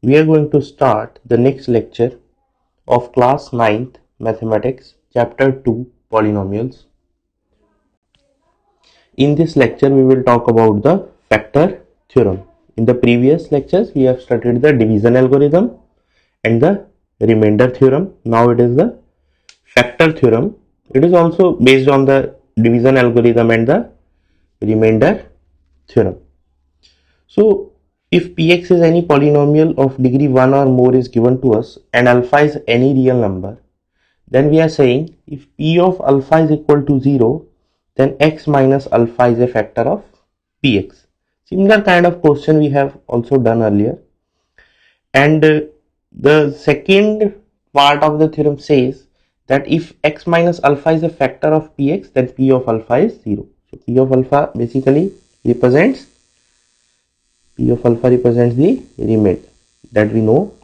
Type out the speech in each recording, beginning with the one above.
we are going to start the next lecture of class 9th Mathematics, Chapter 2 Polynomials. In this lecture, we will talk about the factor theorem. In the previous lectures, we have studied the division algorithm and the remainder theorem. Now it is the factor theorem. It is also based on the division algorithm and the remainder theorem. So, if px is any polynomial of degree 1 or more is given to us and alpha is any real number, then we are saying if p of alpha is equal to 0, then x minus alpha is a factor of px. Similar kind of question we have also done earlier. And the second part of the theorem says that if x minus alpha is a factor of px, then p of alpha is 0. So p of alpha basically represents the remainder that we know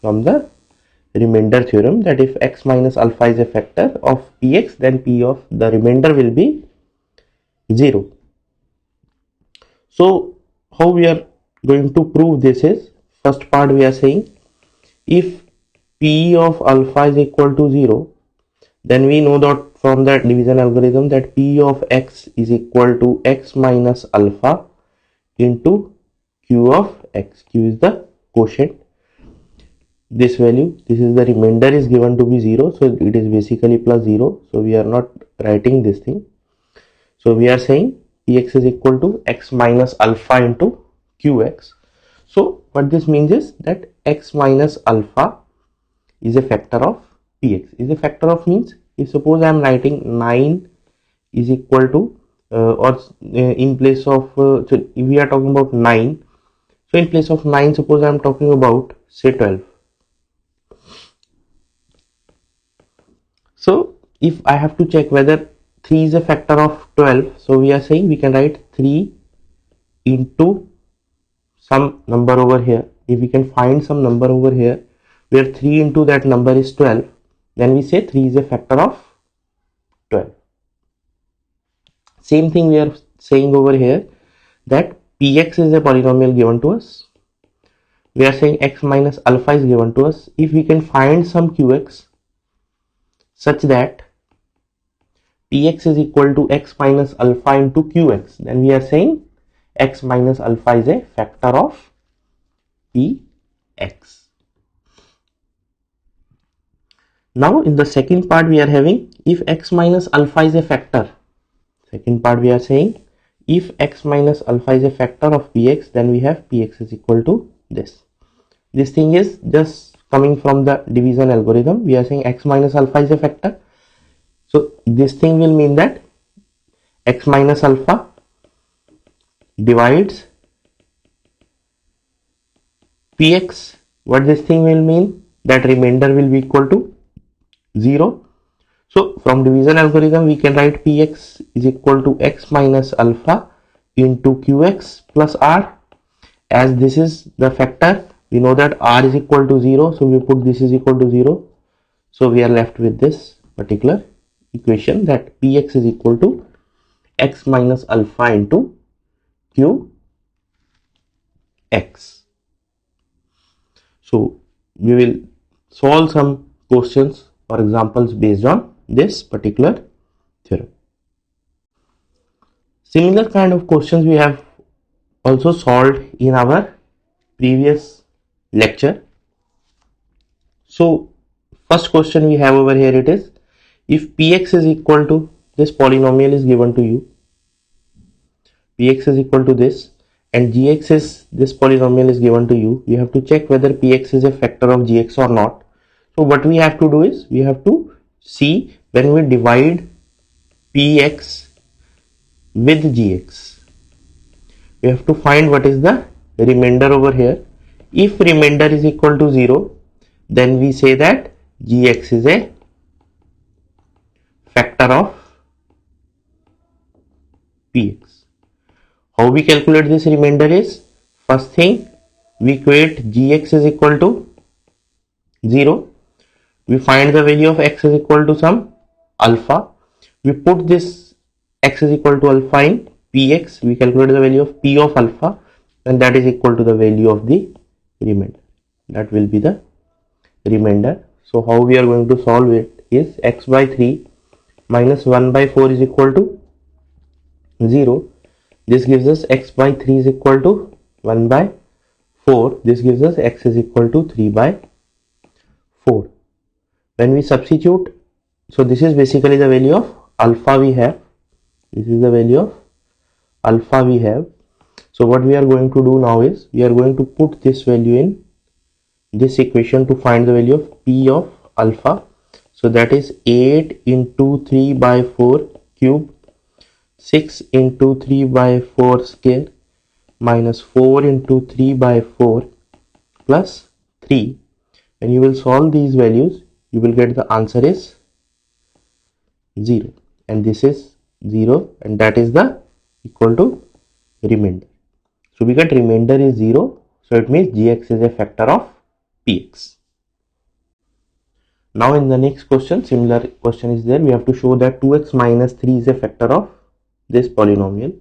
from the remainder theorem, that if x minus alpha is a factor of px, then p of the remainder will be 0. So how we are going to prove this is, first part we are saying if p of alpha is equal to 0, then we know that from the division algorithm that p of x is equal to x minus alpha into q of x. Q is the quotient. This value, this is the remainder, is given to be 0, so it is basically plus 0. So we are not writing this thing. So we are saying px is equal to x minus alpha into qx. So what this means is that x minus alpha is a factor of px. Is a factor of means, if suppose I am writing 9 is equal to in place of so if we are talking about 9, so in place of 9, suppose I am talking about say 12. So if I have to check whether 3 is a factor of 12, so we are saying we can write 3 into some number over here. If we can find some number over here where 3 into that number is 12, then we say 3 is a factor of 12. Same thing we are saying over here, that px is a polynomial given to us. We are saying x minus alpha is given to us. If we can find some qx such that px is equal to x minus alpha into qx, then we are saying x minus alpha is a factor of px. Now in the second part we are having if x minus alpha is a factor. Second part we are saying if x minus alpha is a factor of px, then we have px is equal to this. This thing is just coming from the division algorithm. We are saying x minus alpha is a factor. So this thing will mean that x minus alpha divides px. What this thing will mean, that remainder will be equal to 0. So from division algorithm we can write px is equal to x minus alpha into qx plus r. As this is the factor, we know that r is equal to 0, so we put this is equal to 0. So we are left with this particular equation, that px is equal to x minus alpha into qx. So we will solve some questions or examples based on this particular theorem. Similar kind of questions we have also solved in our previous lecture. So first question we have over here, it is if px is equal to this polynomial is given to you, px is equal to this, and gx is this polynomial is given to you, you have to check whether px is a factor of gx or not. So what we have to do is we have to see when we divide px with gx, we have to find what is the remainder over here. If remainder is equal to 0, then we say that gx is a factor of px. How we calculate this remainder is, first thing we equate gx is equal to 0. We find the value of x is equal to some alpha. We put this x is equal to alpha in px. We calculate the value of p of alpha, and that is equal to the value of the remainder. that will be the remainder. So how we are going to solve it is x by 3 minus 1 by 4 is equal to 0. This gives us x by 3 is equal to 1 by 4. This gives us x is equal to 3 by 4. When we substitute, so this is basically the value of alpha we have. This is the value of alpha we have. So what we are going to do now is we are going to put this value in this equation to find the value of p of alpha. So that is 8 into 3 by 4 cube, 6 into 3 by 4 square, minus 4 into 3 by 4 plus 3. When you will solve these values, you will get the answer is 0, and this is 0, and that is the equal to remainder. So we get remainder is 0, so it means gx is a factor of px. Now in the next question, similar question is there. We have to show that 2x minus 3 is a factor of this polynomial.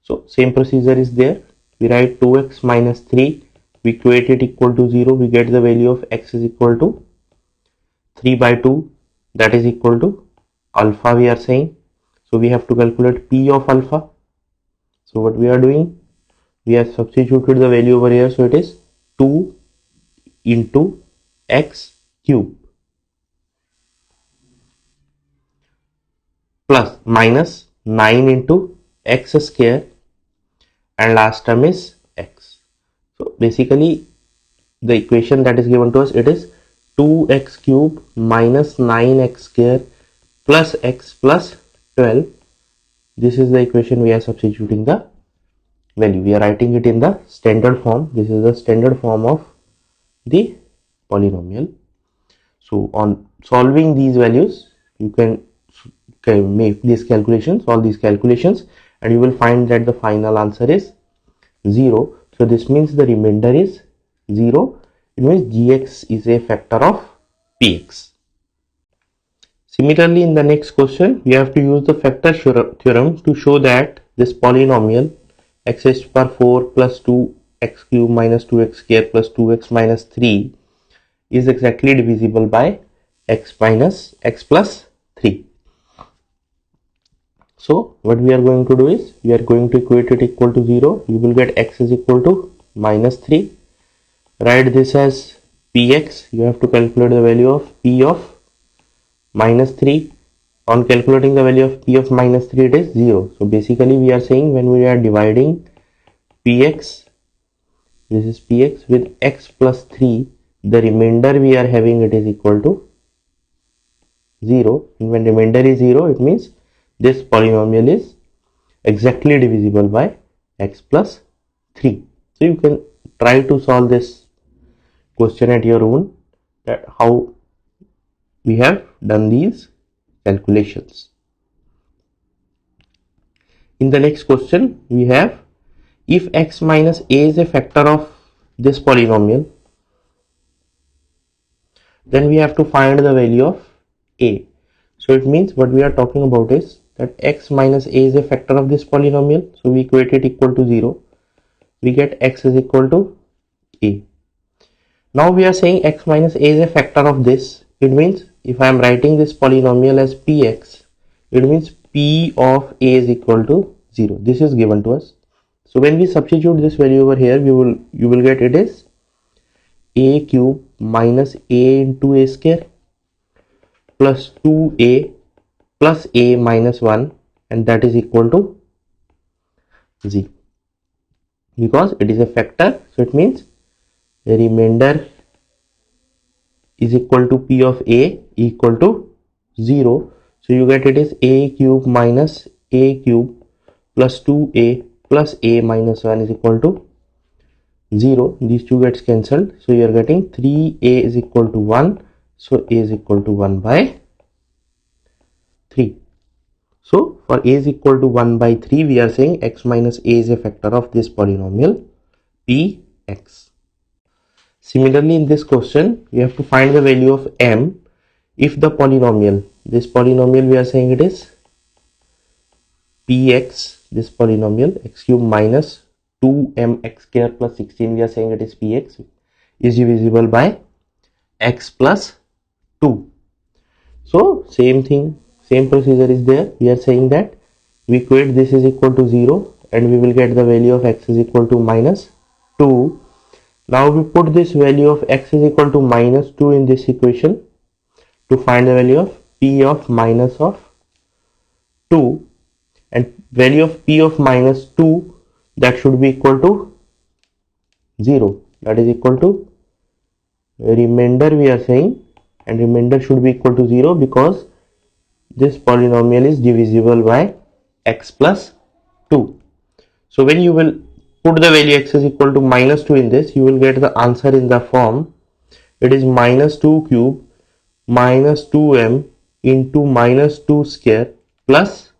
So same procedure is there. We write 2x minus 3, we equate it equal to 0, we get the value of x is equal to 3 by 2, that is equal to alpha we are saying. So we have to calculate p of alpha. So what we are doing, we have substituted the value over here, so it is 2 into x cube plus minus 9 into x square, and last term is x. So basically the equation that is given to us, it is 2x cube minus 9x square plus x plus 12. This is the equation we are substituting the value. We are writing it in the standard form. This is the standard form of the polynomial. So on solving these values, you can make these calculations, all these calculations, and you will find that the final answer is 0. So this means the remainder is 0. It means gx is a factor of px. Similarly, in the next question, we have to use the factor theorem to show that this polynomial x raised to the power 4 plus 2x cube minus 2x square plus 2x minus 3 is exactly divisible by x minus x plus 3. So what we are going to do is we are going to equate it equal to 0. You will get x is equal to minus 3. Write this as px. You have to calculate the value of p of minus 3. On calculating the value of p of minus 3, it is 0. So basically we are saying when we are dividing px, this is px, with x plus 3, the remainder we are having, it is equal to 0. And when remainder is 0, it means this polynomial is exactly divisible by x plus 3. So you can try to solve this question at your own, that how we have done these calculations. In the next question, we have if x minus a is a factor of this polynomial, then we have to find the value of a. So it means what we are talking about is that x minus a is a factor of this polynomial. So we equate it equal to 0. We get x is equal to a. Now we are saying x minus a is a factor of this. It means if I am writing this polynomial as px, it means p of a is equal to 0. This is given to us. So when we substitute this value over here, you will get it is a cube minus a into a square plus 2a plus a minus 1, and that is equal to 0. Because it is a factor, so it means the remainder is equal to p of a equal to 0. So you get it is a cube minus a cube plus 2a plus a minus 1 is equal to 0. These two gets cancelled. So you are getting 3a is equal to 1. So a is equal to 1 by 3. So for a is equal to 1 by 3, we are saying x minus a is a factor of this polynomial px. Similarly, in this question, we have to find the value of m if the polynomial, this polynomial we are saying it is px, this polynomial x cube minus 2mx square plus 16, we are saying it is px. is divisible by x plus 2. So same thing, same procedure is there. We are saying that we equate this is equal to 0 and we will get the value of x is equal to minus 2. Now we put this value of x is equal to minus 2 in this equation to find the value of p of minus of 2, and value of p of minus 2, that should be equal to 0, that is equal to remainder we are saying, and remainder should be equal to 0 because this polynomial is divisible by x plus 2. So when you will put the value x is equal to minus 2 in this, you will get the answer in the form, it is minus 2 cube minus 2m into minus 2 square plus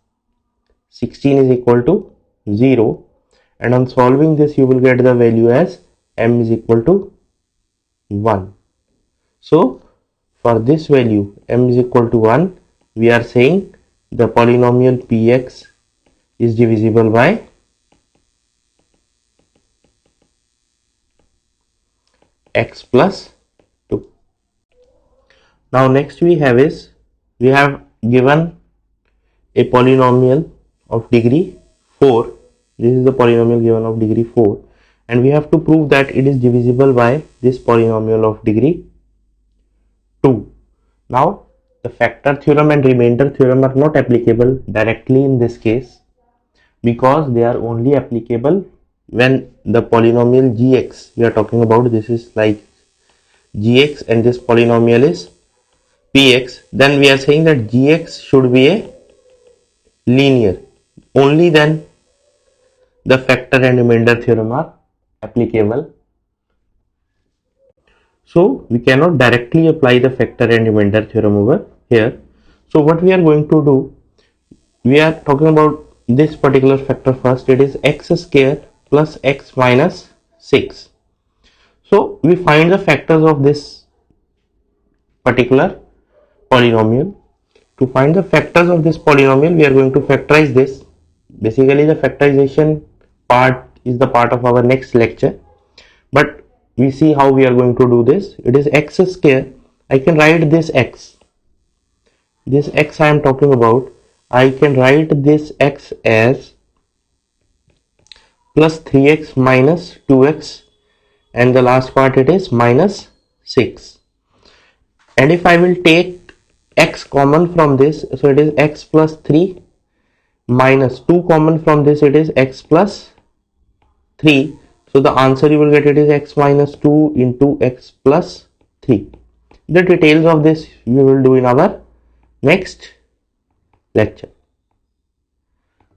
16 is equal to 0, and on solving this you will get the value as m is equal to 1. So for this value m is equal to 1, we are saying the polynomial px is divisible by x plus 2. Now next we have given a polynomial of degree 4. This is the polynomial given of degree 4, and we have to prove that it is divisible by this polynomial of degree 2. Now the factor theorem and remainder theorem are not applicable directly in this case because they are only applicable when the polynomial gx we are talking about, this is like gx and this polynomial is px, then we are saying that gx should be a linear. Only then the factor and remainder theorem are applicable. So we cannot directly apply the factor and remainder theorem over here. So what we are going to do, we are talking about this particular factor first. It is x square plus x minus 6. So we find the factors of this particular polynomial. To find the factors of this polynomial, we are going to factorize this. Basically the factorization part is the part of our next lecture, but we see how we are going to do this. It is x square. I can write this x I am talking about, I can write this x as plus 3x minus 2x, and the last part it is minus 6. And if I will take x common from this, so it is x plus 3 minus 2 common from this, it is x plus 3. So the answer you will get, it is x minus 2 into x plus 3. The details of this we will do in our next lecture.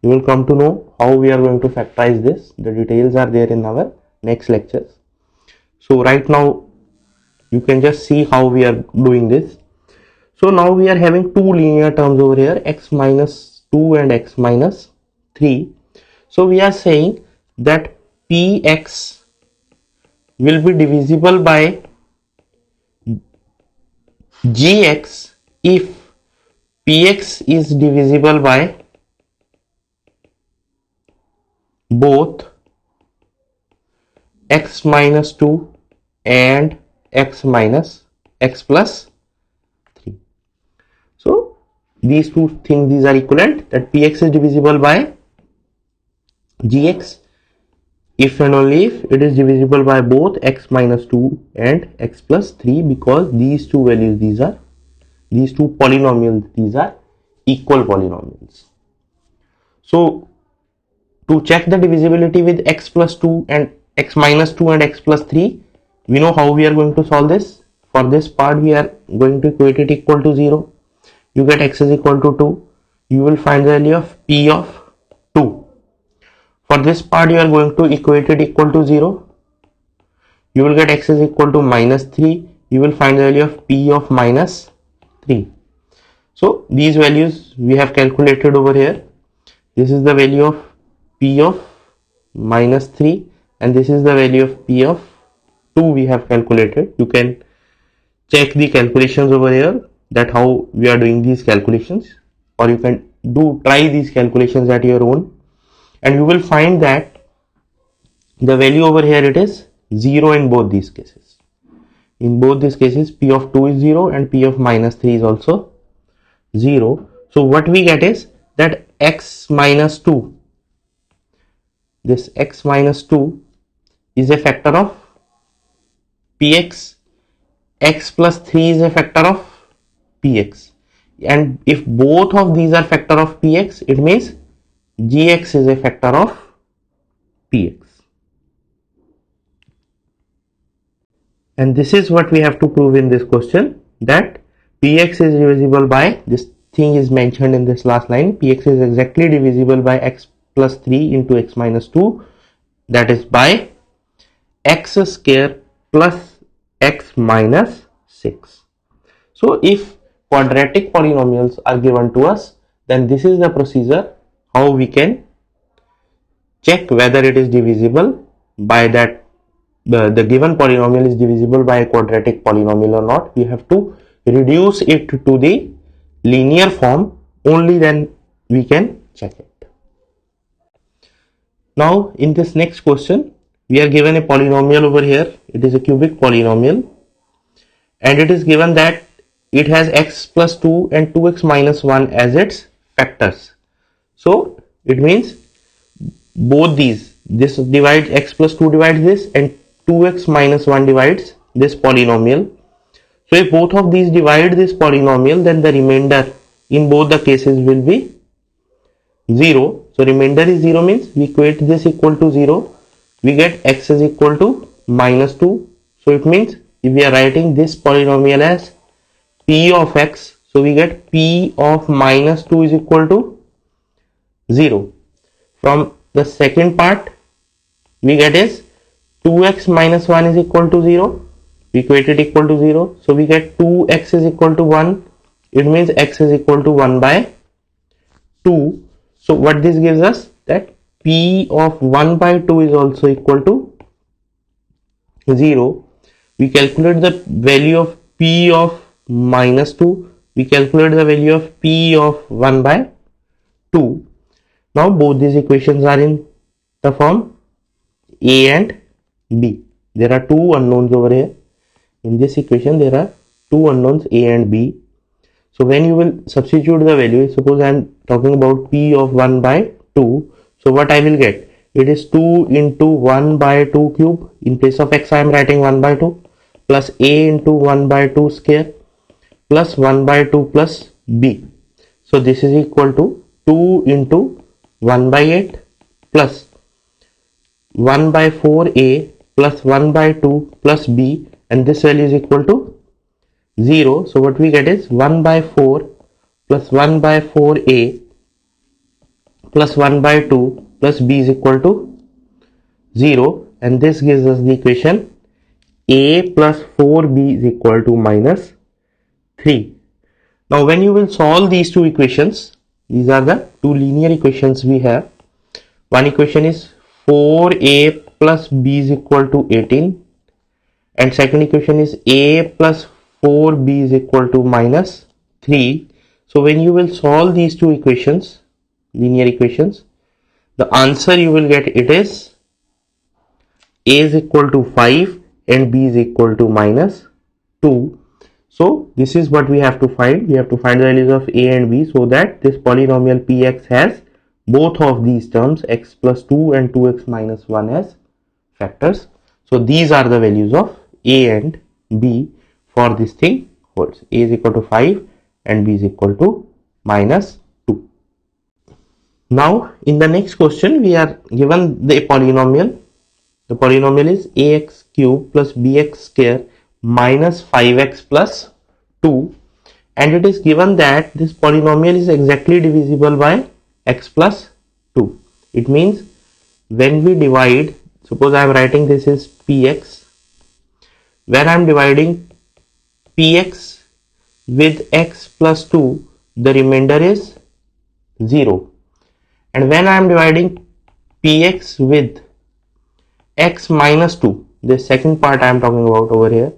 You will come to know how we are going to factorize this. The details are there in our next lectures. So right now you can just see how we are doing this. So now we are having two linear terms over here, x minus 2 and x minus 3. So we are saying that px will be divisible by gx if px is divisible by both x minus 2 and x minus x plus 3. So these two things, these are equivalent, that px is divisible by gx if and only if it is divisible by both x minus 2 and x plus 3, because these two values, these two polynomials, these are equal polynomials. So to check the divisibility with x plus 2 and x minus 2 and x plus 3, we know how we are going to solve this. For this part we are going to equate it equal to 0. You get x is equal to 2. You will find the value of p of 2. For this part you are going to equate it equal to 0. You will get x is equal to minus 3. You will find the value of p of minus 3. So these values we have calculated over here. This is the value of p of minus 3 and this is the value of p of 2 we have calculated. You can check the calculations over here, that how we are doing these calculations, or you can try these calculations at your own, and you will find that the value over here, it is 0 in both these cases. In both these cases, p of 2 is 0 and p of minus 3 is also 0. So what we get is that x minus 2, this x minus 2 is a factor of px, x plus 3 is a factor of px, and if both of these are factor of px, it means gx is a factor of px. And this is what we have to prove in this question, that px is divisible by, this thing is mentioned in this last line, px is exactly divisible by x plus 3 into x minus 2, that is by x square plus x minus 6. So if quadratic polynomials are given to us, then this is the procedure how we can check whether it is divisible by that, the given polynomial is divisible by a quadratic polynomial or not. We have to reduce it to the linear form, only then we can check it. Now in this next question, we are given a polynomial over here. It is a cubic polynomial, and it is given that it has x plus 2 and 2x minus 1 as its factors. So it means both these, this divides, x plus 2 divides this, and 2x minus 1 divides this polynomial. So if both of these divide this polynomial, then the remainder in both the cases will be 0. So remainder is 0 means we equate this equal to 0. We get x is equal to minus 2. So it means if we are writing this polynomial as p of x, so we get p of minus 2 is equal to 0. From the second part, we get is 2x minus 1 is equal to 0. We equate it equal to 0. So we get 2x is equal to 1. It means x is equal to 1 by 2. So what this gives us, that p of 1 by 2 is also equal to 0. We calculate the value of p of minus 2. We calculate the value of p of 1 by 2. Now both these equations are in the form a and b. There are two unknowns over here. In this equation there are two unknowns a and b. So when you will substitute the value, suppose I am talking about p of 1 by 2. So what I will get? It is 2 into 1 by 2 cube. In place of x I am writing 1 by 2 plus a into 1 by 2 square plus 1 by 2 plus b. So this is equal to 2 into 1 by 8 plus 1 by 4a plus 1 by 2 plus b, and this value is equal to 0. So what we get is 1 by 4 plus 1 by 4a plus 1 by 2 plus b is equal to 0, and this gives us the equation a plus 4b is equal to minus 3. Now when you will solve these two equations, these are the two linear equations we have. One equation is 4a plus b is equal to 18, and second equation is a plus 4b is equal to minus 3. So when you will solve these two equations, linear equations, the answer you will get, it is a is equal to 5 and b is equal to minus 2. So this is what we have to find. We have to find the values of a and b, so that this polynomial px has both of these terms, x plus 2 and 2x minus 1 as factors. So these are the values of a and b for this thing holds. A is equal to 5 and b is equal to minus 2. Now in the next question we are given the polynomial. The polynomial is ax cube plus bx square minus 5x plus 2, and it is given that this polynomial is exactly divisible by x plus 2. It means when we divide, suppose I am writing this is px, where I am dividing px with x plus 2, the remainder is 0, and when I am dividing px with x minus 2, this second part I am talking about over here,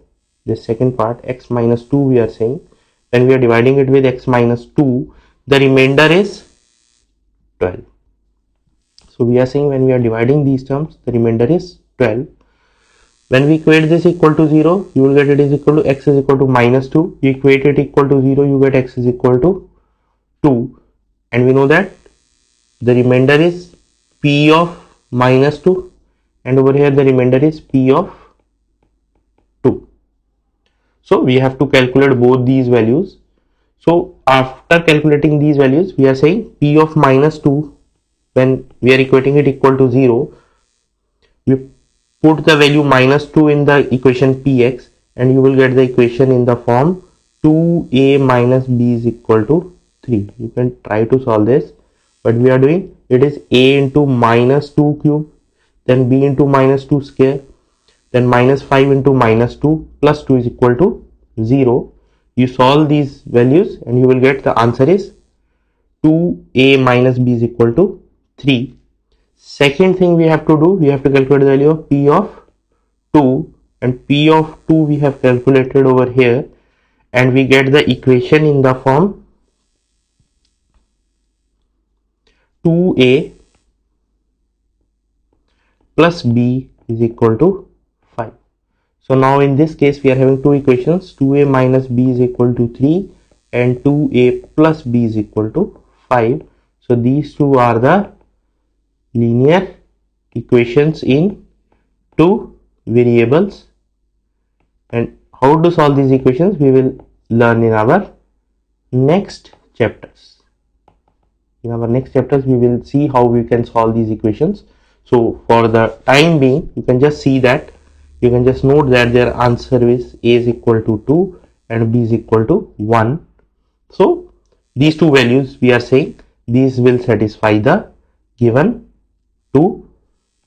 this second part x minus 2, we are saying when we are dividing it with x minus 2, the remainder is 12. So we are saying when we are dividing these terms, the remainder is 12. When we equate this equal to 0, you will get it is equal to x is equal to minus 2. You equate it equal to 0, you get x is equal to 2. And we know that the remainder is p of minus 2. And over here the remainder is p of 2. So we have to calculate both these values. So after calculating these values, we are saying p of minus 2, when we are equating it equal to 0, we put the value minus 2 in the equation px, and you will get the equation in the form 2a minus b is equal to 3. You can try to solve this, but we are doing it is a into minus 2 cube, then b into minus 2 square, then minus 5 into minus 2 plus 2 is equal to 0. You solve these values and you will get the answer is 2a minus b is equal to 3. Second thing we have to do, we have to calculate the value of p of 2, and p of 2 we have calculated over here, and we get the equation in the form 2a plus b is equal to 5. So now in this case we are having two equations, 2a minus b is equal to 3 and 2a plus b is equal to 5. So these two are the linear equations in two variables, and how to solve these equations we will learn in our next chapters. In our next chapters we will see how we can solve these equations. So for the time being, you can just see that, you can just note that their answer is a is equal to 2 and b is equal to 1. So these two values we are saying these will satisfy the given two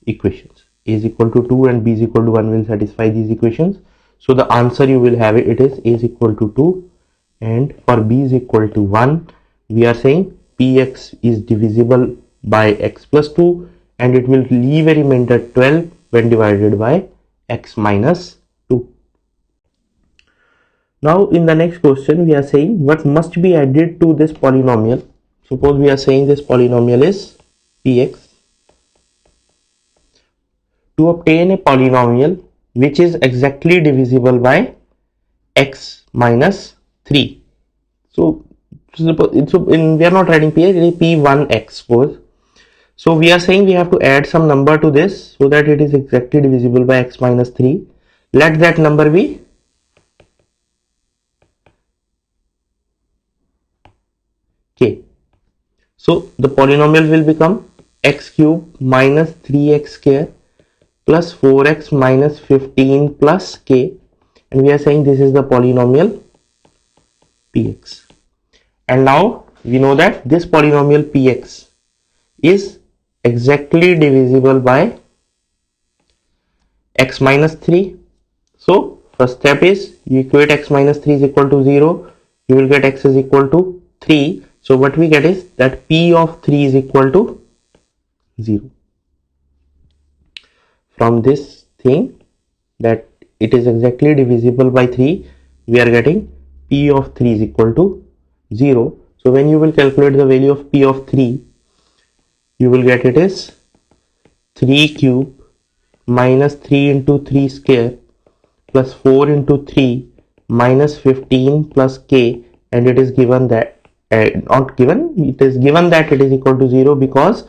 equations. A is equal to 2 and b is equal to 1 will satisfy these equations. So the answer you will have it is a is equal to 2 and for b is equal to 1. We are saying px is divisible by x plus 2 and it will leave a remainder 12 when divided by x minus 2. Now in the next question we are saying what must be added to this polynomial. Suppose we are saying this polynomial is px. To obtain a polynomial which is exactly divisible by x minus 3. So we are not writing p, it is p1x suppose. So we are saying we have to add some number to this so that it is exactly divisible by x minus 3. Let that number be k. So the polynomial will become x cube minus 3x square plus 4x minus 15 plus k, and we are saying this is the polynomial px. And now we know that this polynomial px is exactly divisible by x minus 3. So first step is you equate x minus 3 is equal to 0, you will get x is equal to 3. So what we get is that p of 3 is equal to 0. From this thing that it is exactly divisible by 3, we are getting p of 3 is equal to 0. So when you will calculate the value of p of 3, you will get it is 3 cube minus 3 into 3 square plus 4 into 3 minus 15 plus k, and it is given that not given, it is given that it is equal to 0 because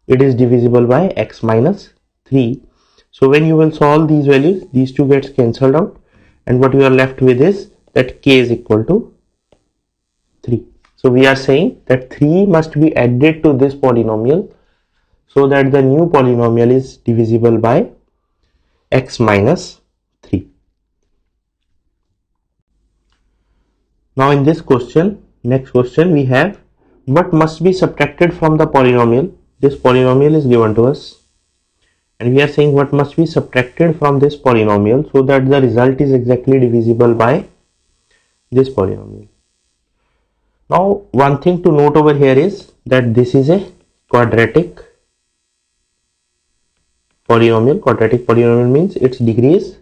it is divisible by x minus 3. So when you will solve these values, these two gets cancelled out, and what you are left with is that k is equal to 3. So we are saying that 3 must be added to this polynomial so that the new polynomial is divisible by x minus 3. Now in this question, next question, we have what must be subtracted from the polynomial. This polynomial is given to us and we are saying what must be subtracted from this polynomial so that the result is exactly divisible by this polynomial. Now one thing to note over here is that this is a quadratic polynomial. Quadratic polynomial means its degree is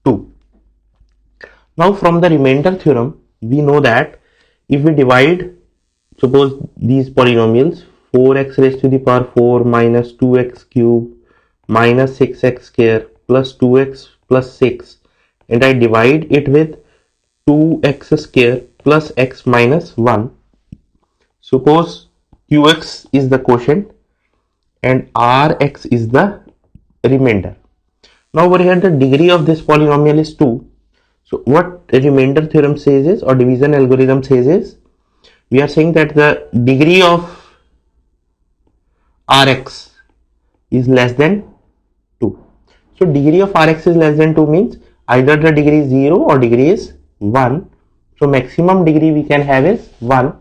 2. Now from the remainder theorem we know that if we divide, suppose these polynomials 4x raised to the power 4 minus 2x cube minus 6x square plus 2x plus 6 and I divide it with 2x square plus x minus 1. Suppose qx is the quotient and rx is the remainder. Now over here the degree of this polynomial is 2. So what remainder theorem says is, or division algorithm says is, we are saying that the degree of rx is less than 2. So degree of rx is less than 2 means either the degree is 0 or degree is 1. So maximum degree we can have is 1.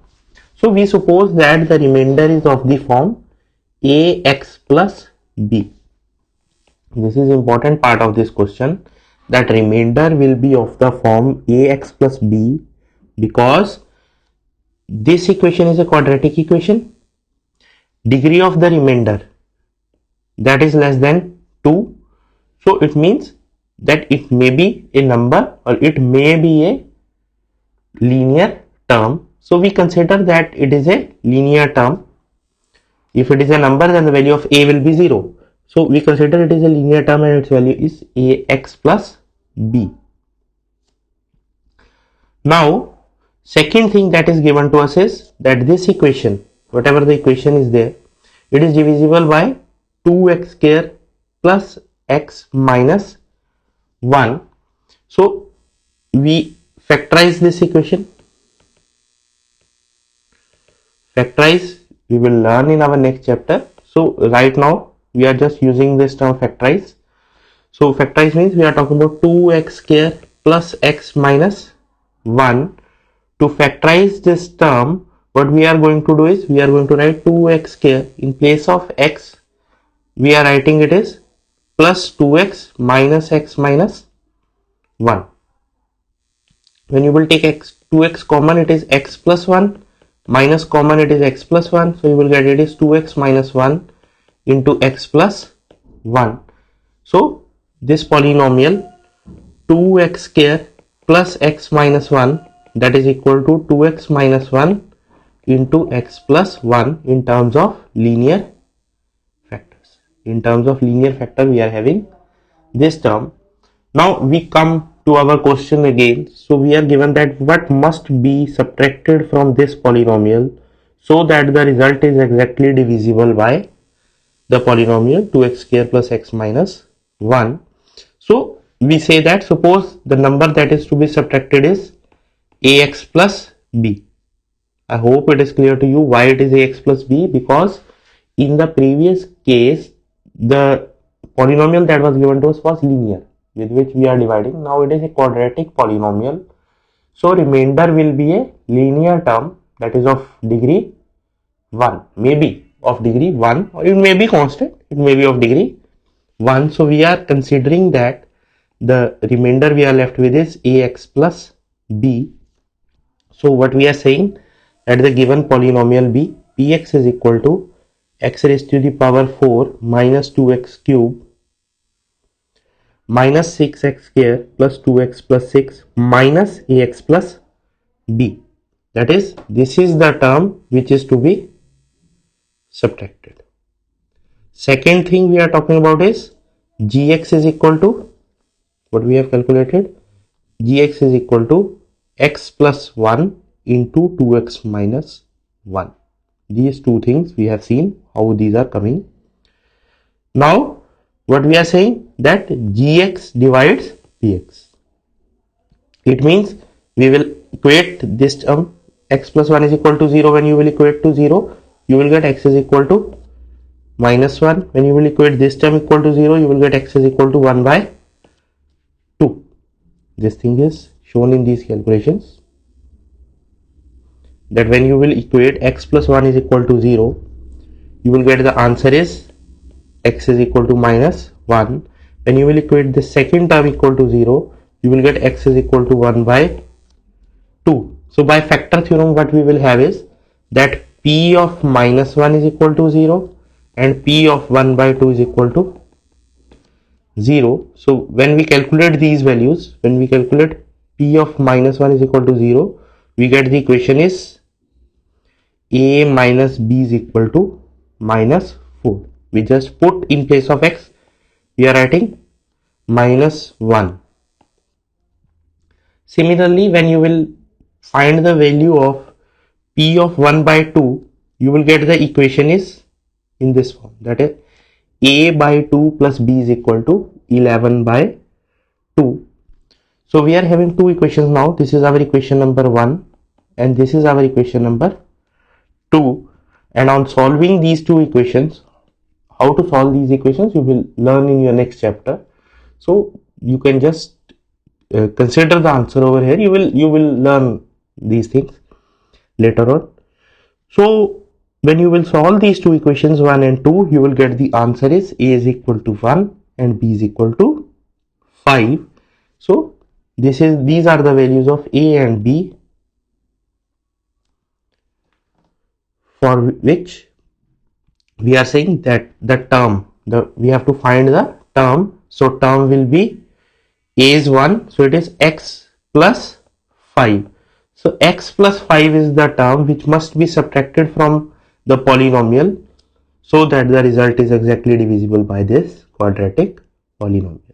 So we suppose that the remainder is of the form ax plus b. This is important part of this question, that remainder will be of the form ax plus b because this equation is a quadratic equation. Degree of the remainder, that is less than 2. So it means that it may be a number or it may be a linear term. So we consider that it is a linear term. If it is a number, then the value of a will be 0. So we consider it is a linear term and its value is ax plus b. Now second thing that is given to us is that this equation, whatever the equation is there, it is divisible by 2x square plus x minus 1. So we factorize this equation. Factorize we will learn in our next chapter. So right now we are just using this term factorize. So factorize means we are talking about 2x square plus x minus 1. To factorize this term, what we are going to do is we are going to write 2x square. In place of x, we are writing it is plus 2x minus x minus 1. When you will take 2x common, it is x plus 1, minus common, it is x plus 1. So you will get it is 2x minus 1 into x plus 1. So this polynomial 2x square plus x minus 1, that is equal to 2x minus 1 into x plus 1 in terms of linear factors. In terms of linear factor we are having this term. Now we come to our question again. So we are given that what must be subtracted from this polynomial so that the result is exactly divisible by the polynomial 2x square plus x minus 1. So we say that suppose the number that is to be subtracted is ax plus b. I hope it is clear to you why it is ax plus b, because in the previous case the polynomial that was given to us was linear, with which we are dividing. Now it is a quadratic polynomial. So remainder will be a linear term that is of degree 1, maybe of degree 1, or it may be constant, it may be of degree 1. So we are considering that the remainder we are left with is ax plus b. So what we are saying, that the given polynomial b, px is equal to x raised to the power 4 minus 2x cube minus 6x square plus 2x plus 6 minus ax plus b. That is, this is the term which is to be subtracted. Second thing we are talking about is gx is equal to, what we have calculated, gx is equal to x plus 1 into 2x minus 1. These two things we have seen how these are coming. Now what we are saying, that gx divides px. It means we will equate this term x plus 1 is equal to 0. When you will equate to 0, you will get x is equal to minus 1. When you will equate this term equal to 0, you will get x is equal to 1 by 2. This thing is shown in these calculations, that when you will equate x plus 1 is equal to 0, you will get the answer is x is equal to minus 1. When you will equate the second term equal to 0, you will get x is equal to 1 by 2. So by factor theorem what we will have is that p of minus 1 is equal to 0 and p of 1 by 2 is equal to 0. So when we calculate these values, when we calculate p of minus 1 is equal to 0, we get the equation is a minus b is equal to minus 4. We just put in place of x, we are writing minus 1. Similarly, when you will find the value of p of 1 by 2, you will get the equation is in this form, that is a by 2 plus b is equal to 11 by 2. So we are having two equations now. This is our equation number 1 and this is our equation number 2. And on solving these two equations, how to solve these equations you will learn in your next chapter. So you can just consider the answer over here. You will learn these things later on. So when you will solve these two equations 1 and 2, you will get the answer is a is equal to 1 and b is equal to 5. So these are the values of a and b for which we are saying that the term, we have to find the term. So term will be a is 1, so it is x plus 5. So x plus 5 is the term which must be subtracted from the polynomial so that the result is exactly divisible by this quadratic polynomial.